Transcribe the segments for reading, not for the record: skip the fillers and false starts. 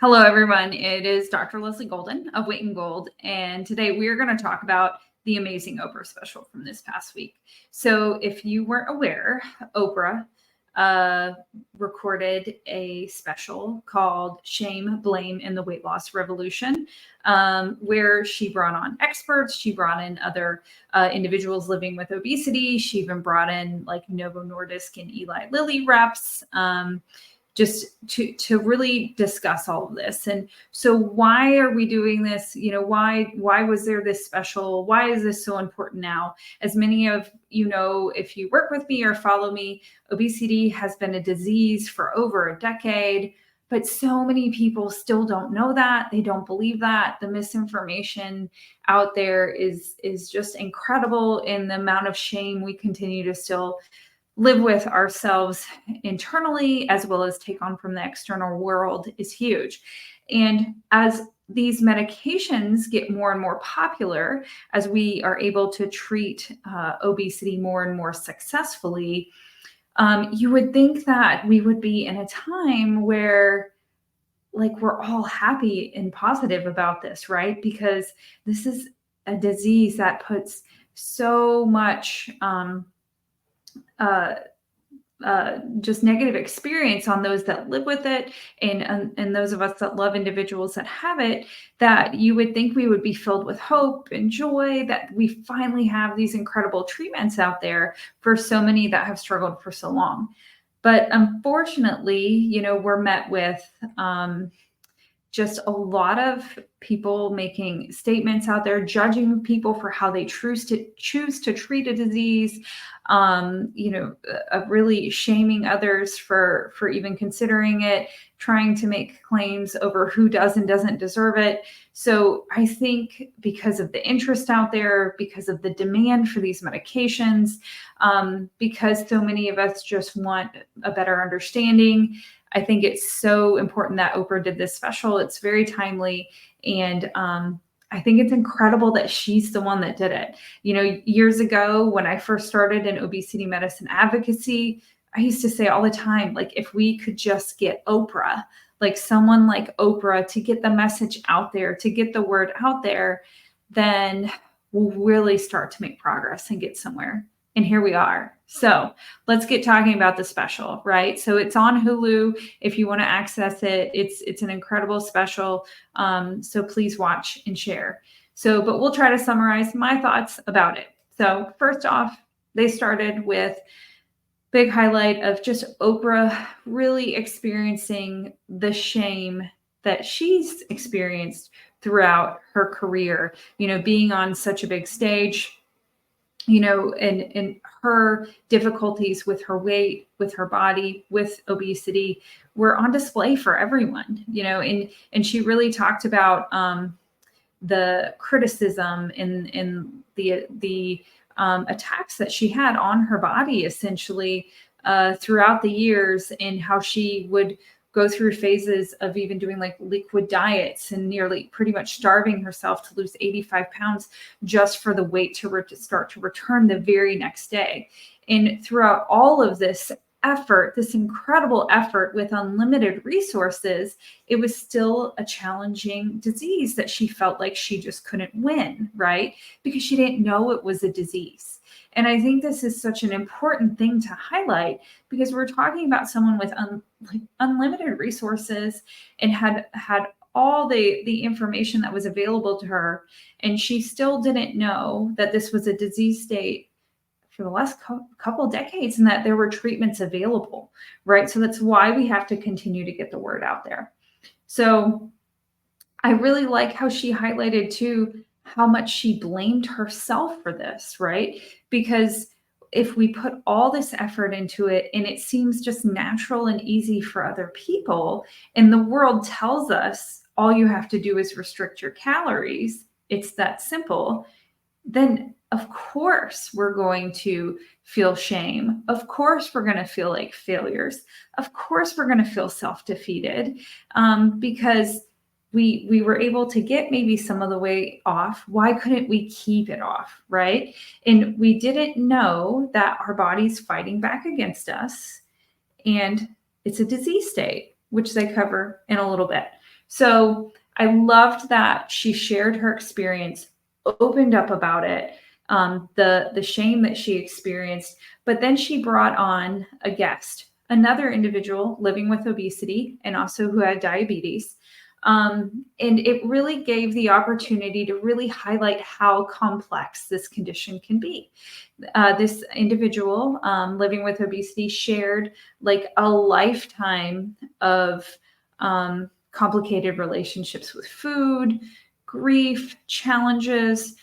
Hello, everyone. It is Dr. Leslie Golden of Weight and Gold, and today we are going to talk about the amazing Oprah special from this past week. So, if you weren't aware, Oprah recorded a special called Shame, Blame, and the Weight Loss Revolution, where she brought on experts. She brought in other individuals living with obesity. She even brought in like Novo Nordisk and Eli Lilly reps. Just to really discuss all of this. And so why are we doing this? Why was there this special? Why is this so important now? As many of you know, if you work with me or follow me, obesity has been a disease for over a decade, but so many people still don't know that. They don't believe that. The misinformation out there is just incredible, in the amount of shame we continue to still live with ourselves internally, as well as take on from the external world, is huge. And as these medications get more and more popular, as we are able to treat obesity more and more successfully, you would think that we would be in a time where we're all happy and positive about this, right? Because this is a disease that puts so much just negative experience on those that live with it, and those of us that love individuals that have it, that you would think we would be filled with hope and joy that we finally have these incredible treatments out there for so many that have struggled for so long. But unfortunately, we're met with just a lot of people making statements out there, judging people for how they choose to treat a disease, really shaming others for even considering it, trying to make claims over who does and doesn't deserve it. So I think because of the interest out there, because of the demand for these medications, because so many of us just want a better understanding, I think it's so important that Oprah did this special. It's very timely. And I think it's incredible that she's the one that did it. Years ago, when I first started in obesity medicine advocacy, I used to say all the time, if we could just get Oprah, someone like Oprah, to get the message out there, to get the word out there, then we'll really start to make progress and get somewhere. And here we are. So let's get talking about the special, right? So it's on Hulu. If you want to access it, it's an incredible special. So please watch and share. But we'll try to summarize my thoughts about it. So first off, they started with big highlight of just Oprah really experiencing the shame that she's experienced throughout her career, being on such a big stage, and her difficulties with her weight, with her body, with obesity were on display for everyone, and she really talked about the criticism and the attacks that she had on her body, essentially, throughout the years, and how she would go through phases of even doing liquid diets and nearly pretty much starving herself to lose 85 pounds just for the weight to start to return the very next day. And throughout all of this effort, this incredible effort with unlimited resources, it was still a challenging disease that she felt like she just couldn't win, right? Because she didn't know it was a disease. And I think this is such an important thing to highlight, because we're talking about someone with unlimited resources and had all the information that was available to her, and she still didn't know that this was a disease state for the last couple of decades, and that there were treatments available, right? So that's why we have to continue to get the word out there. So I really like how she highlighted too how much she blamed herself for this, right? Because if we put all this effort into it and it seems just natural and easy for other people, and the world tells us all you have to do is restrict your calories, it's that simple, then of course we're going to feel shame. Of course we're going to feel like failures. Of course we're going to feel self-defeated, because we were able to get maybe some of the weight off. Why couldn't we keep it off, right? And we didn't know that our body's fighting back against us, and it's a disease state, which they cover in a little bit. So I loved that she shared her experience, opened up about it, the shame that she experienced, but then she brought on a guest, another individual living with obesity and also who had diabetes. And it really gave the opportunity to really highlight how complex this condition can be. This individual living with obesity shared like a lifetime of complicated relationships with food, grief, challenges,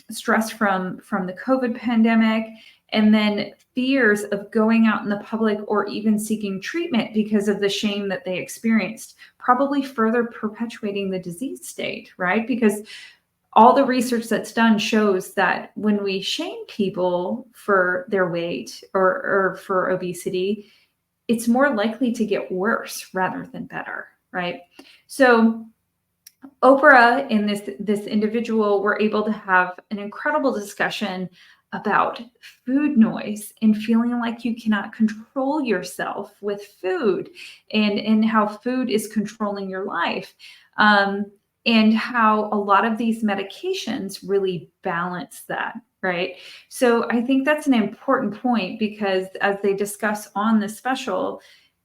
stress from the COVID pandemic, and then fears of going out in the public or even seeking treatment because of the shame that they experienced, probably further perpetuating the disease state, right? Because all the research that's done shows that when we shame people for their weight or for obesity, it's more likely to get worse rather than better, right? So Oprah and this individual were able to have an incredible discussion about food noise and feeling like you cannot control yourself with food, and how food is controlling your life, and how a lot of these medications really balance that, right? So I think that's an important point, because as they discuss on this special,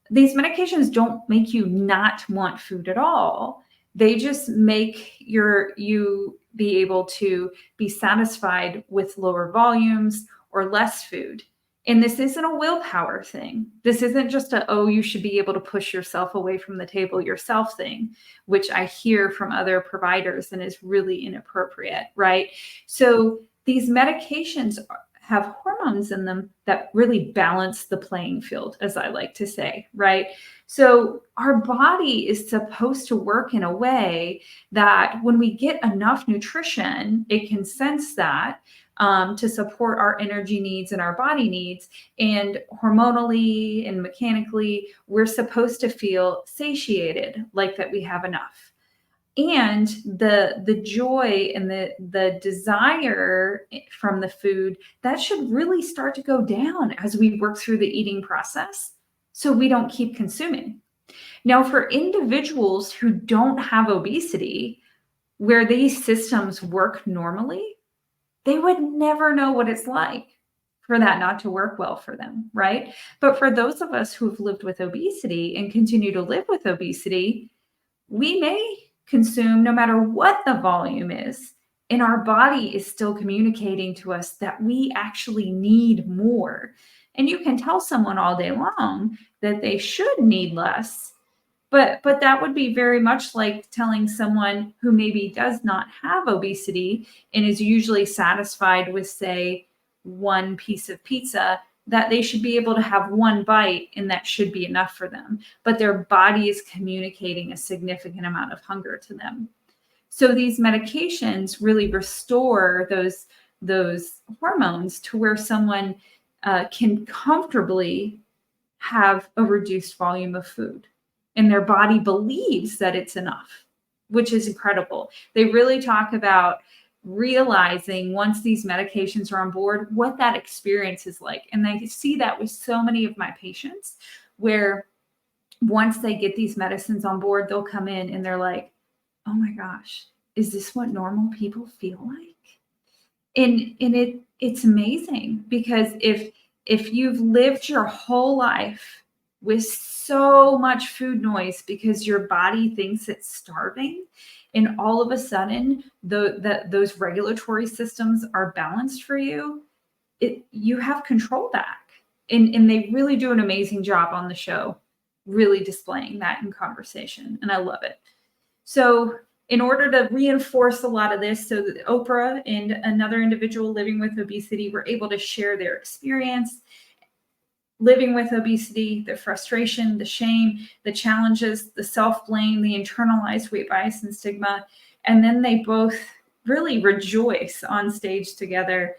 these medications don't make you not want food at all. They just make you be able to be satisfied with lower volumes or less food. And this isn't a willpower thing. This isn't just a, oh, you should be able to push yourself away from the table yourself thing, which I hear from other providers and is really inappropriate, right? So these medications have hormones in them that really balance the playing field, as I like to say, right? So our body is supposed to work in a way that when we get enough nutrition, it can sense that to support our energy needs and our body needs. And hormonally and mechanically, we're supposed to feel satiated, like that we have enough. And the joy and the desire from the food, that should really start to go down as we work through the eating process, so we don't keep consuming. Now, for individuals who don't have obesity, where these systems work normally, they would never know what it's like for that not to work well for them, right? But for those of us who've lived with obesity and continue to live with obesity, we may consume no matter what the volume is, and our body is still communicating to us that we actually need more. And you can tell someone all day long that they should need less, but that would be very much like telling someone who maybe does not have obesity and is usually satisfied with, say, one piece of pizza, that they should be able to have one bite and that should be enough for them. But their body is communicating a significant amount of hunger to them. So these medications really restore those hormones to where someone can comfortably have a reduced volume of food, and their body believes that it's enough, which is incredible. They really talk about realizing once these medications are on board, what that experience is like. And I see that with so many of my patients, where once they get these medicines on board, they'll come in and they're like, oh my gosh, is this what normal people feel like? And it's amazing, because if you've lived your whole life with so much food noise because your body thinks it's starving, and all of a sudden those regulatory systems are balanced for you, you have control back. And they really do an amazing job on the show, really displaying that in conversation, and I love it. So in order to reinforce a lot of this, so that Oprah and another individual living with obesity were able to share their experience living with obesity, the frustration, the shame, the challenges, the self-blame, the internalized weight bias and stigma. And then they both really rejoice on stage together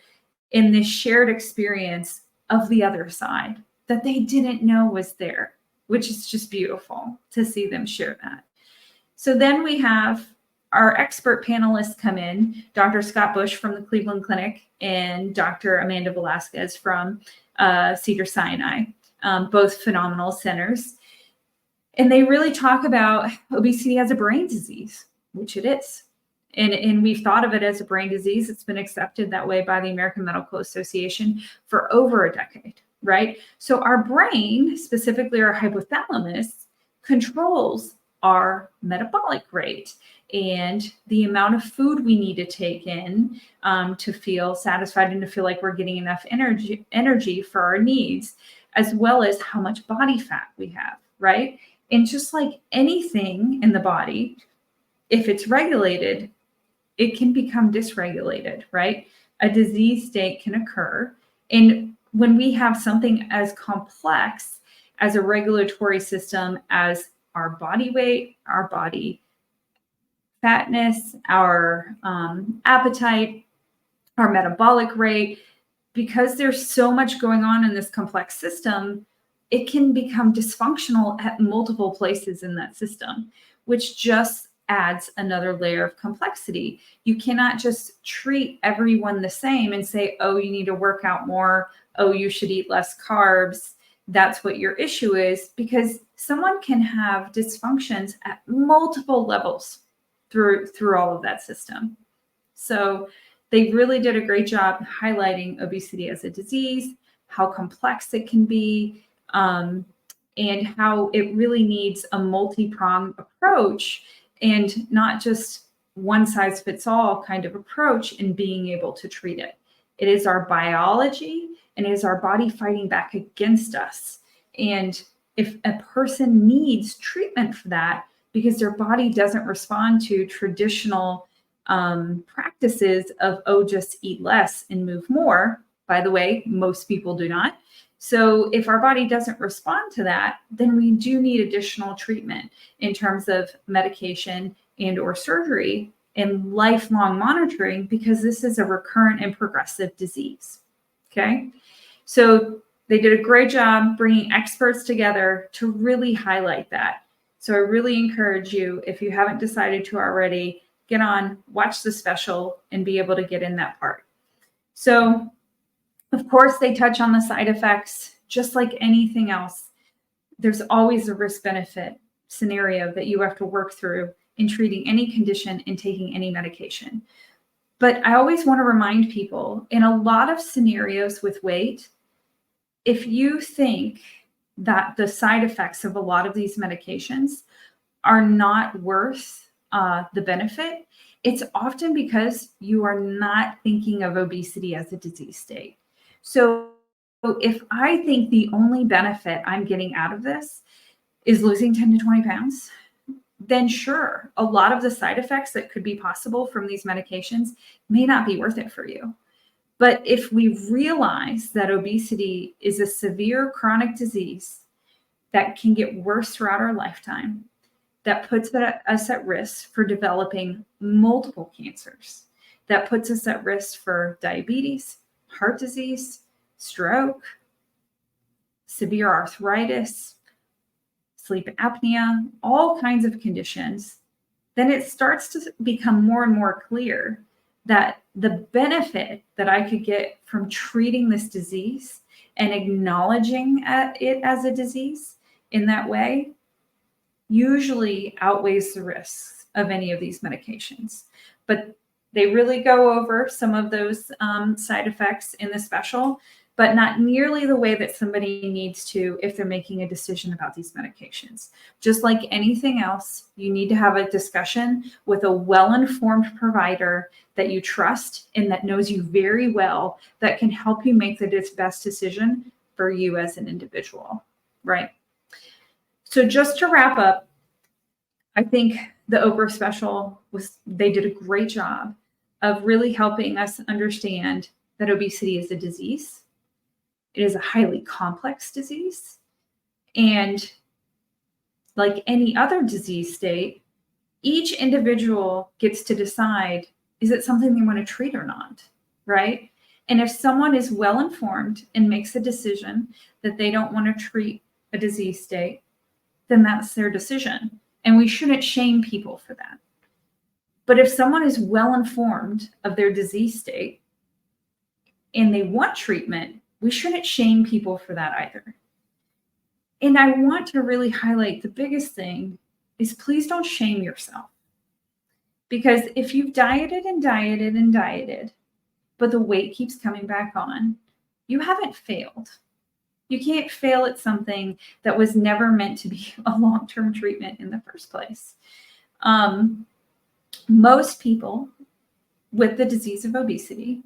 in this shared experience of the other side that they didn't know was there, which is just beautiful to see them share that. So then we have our expert panelists come in, Dr. Scott Bush from the Cleveland Clinic and Dr. Amanda Velasquez from Cedar-Sinai, both phenomenal centers. And they really talk about obesity as a brain disease, which it is. And we've thought of it as a brain disease. It's been accepted that way by the American Medical Association for over a decade, right? So our brain, specifically our hypothalamus, controls our metabolic rate and the amount of food we need to take in to feel satisfied and to feel like we're getting enough energy for our needs, as well as how much body fat we have, right? And just like anything in the body, if it's regulated, it can become dysregulated, right? A disease state can occur. And when we have something as complex as a regulatory system as our body weight, our body fatness, our appetite, our metabolic rate, because there's so much going on in this complex system, it can become dysfunctional at multiple places in that system, which just adds another layer of complexity. You cannot just treat everyone the same and say, oh, you need to work out more. Oh, you should eat less carbs. That's what your issue is, because someone can have dysfunctions at multiple levels through all of that system. So they really did a great job highlighting obesity as a disease, how complex it can be, and how it really needs a multi-pronged approach and not just one size fits all kind of approach in being able to treat it. It is our biology and it is our body fighting back against us. And if a person needs treatment for that because their body doesn't respond to traditional practices of, oh, just eat less and move more. By the way, most people do not. So if our body doesn't respond to that, then we do need additional treatment in terms of medication and or surgery and lifelong monitoring, because this is a recurrent and progressive disease. Okay. So they did a great job bringing experts together to really highlight that. So I really encourage you, if you haven't decided to already, get on, watch the special, and be able to get in that part. So, of course, they touch on the side effects, just like anything else. There's always a risk-benefit scenario that you have to work through in treating any condition and taking any medication. But I always want to remind people, in a lot of scenarios with weight, if you think that the side effects of a lot of these medications are not worth the benefit, it's often because you are not thinking of obesity as a disease state. So if I think the only benefit I'm getting out of this is losing 10 to 20 pounds, then sure, a lot of the side effects that could be possible from these medications may not be worth it for you. But if we realize that obesity is a severe chronic disease that can get worse throughout our lifetime, that puts us at risk for developing multiple cancers, that puts us at risk for diabetes, heart disease, stroke, severe arthritis, sleep apnea, all kinds of conditions, then it starts to become more and more clear that the benefit that I could get from treating this disease and acknowledging it as a disease in that way usually outweighs the risks of any of these medications. But they really go over some of those side effects in the special, but not nearly the way that somebody needs to if they're making a decision about these medications. Just like anything else, you need to have a discussion with a well-informed provider that you trust and that knows you very well, that can help you make the best decision for you as an individual, right? So just to wrap up, I think the Oprah special they did a great job of really helping us understand that obesity is a disease. It is a highly complex disease. And like any other disease state, each individual gets to decide, is it something they want to treat or not, right? And if someone is well informed and makes a decision that they don't want to treat a disease state, then that's their decision. And we shouldn't shame people for that. But if someone is well informed of their disease state and they want treatment, we shouldn't shame people for that either. And I want to really highlight the biggest thing is please don't shame yourself. Because if you've dieted and dieted and dieted, but the weight keeps coming back on, you haven't failed. You can't fail at something that was never meant to be a long-term treatment in the first place. Most people with the disease of obesity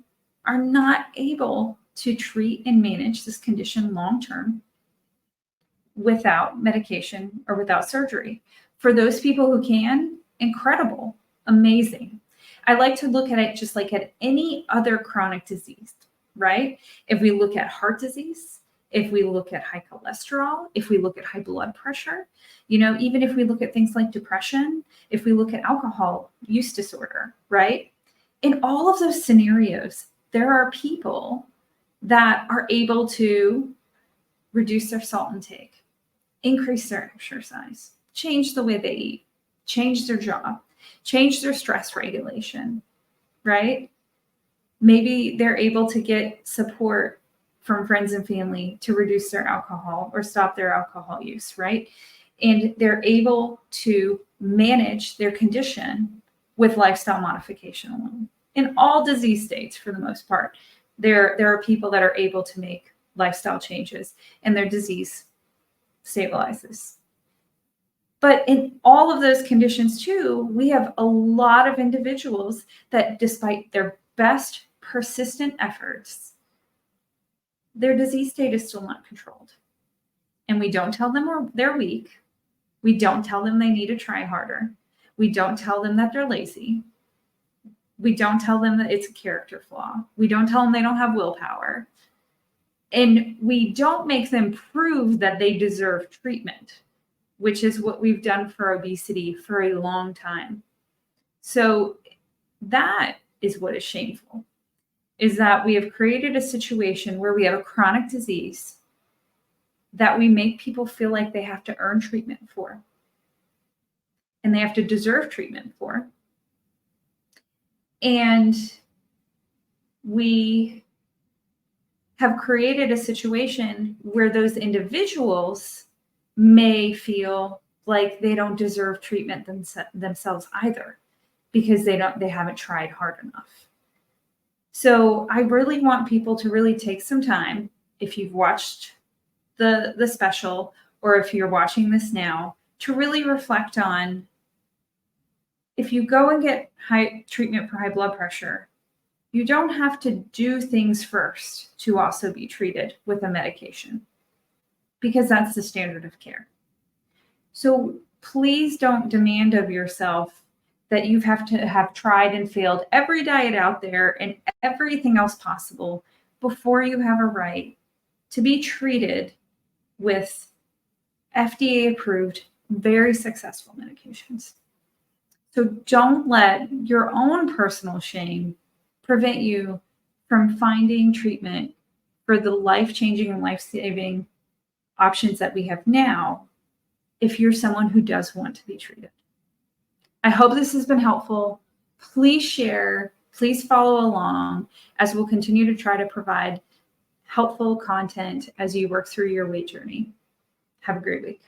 are not able to treat and manage this condition long-term without medication or without surgery. For those people who can, incredible, amazing. I like to look at it just like at any other chronic disease, right? If we look at heart disease, if we look at high cholesterol, if we look at high blood pressure, even if we look at things like depression, if we look at alcohol use disorder, right? In all of those scenarios, there are people that are able to reduce their salt intake, increase their exercise, change the way they eat, change their job, change their stress regulation, right? Maybe they're able to get support from friends and family to reduce their alcohol or stop their alcohol use, right? And they're able to manage their condition with lifestyle modification alone. In all disease states, for the most part, there are people that are able to make lifestyle changes and their disease stabilizes. But in all of those conditions too, we have a lot of individuals that despite their best persistent efforts, their disease state is still not controlled. And we don't tell them they're weak. We don't tell them they need to try harder. We don't tell them that they're lazy. We don't tell them that it's a character flaw. We don't tell them they don't have willpower. And we don't make them prove that they deserve treatment, which is what we've done for obesity for a long time. So that is what is shameful, is that we have created a situation where we have a chronic disease that we make people feel like they have to earn treatment for, and they have to deserve treatment for. And we have created a situation where those individuals may feel like they don't deserve treatment themselves either, because they haven't tried hard enough. So I really want people to really take some time, if you've watched the special or if you're watching this now, to really reflect on, if you go and get high treatment for high blood pressure, you don't have to do things first to also be treated with a medication, because that's the standard of care. So please don't demand of yourself that you have to have tried and failed every diet out there and everything else possible before you have a right to be treated with FDA-approved, very successful medications. So don't let your own personal shame prevent you from finding treatment for the life-changing and life-saving options that we have now, if you're someone who does want to be treated. I hope this has been helpful. Please share, please follow along as we'll continue to try to provide helpful content as you work through your weight journey. Have a great week.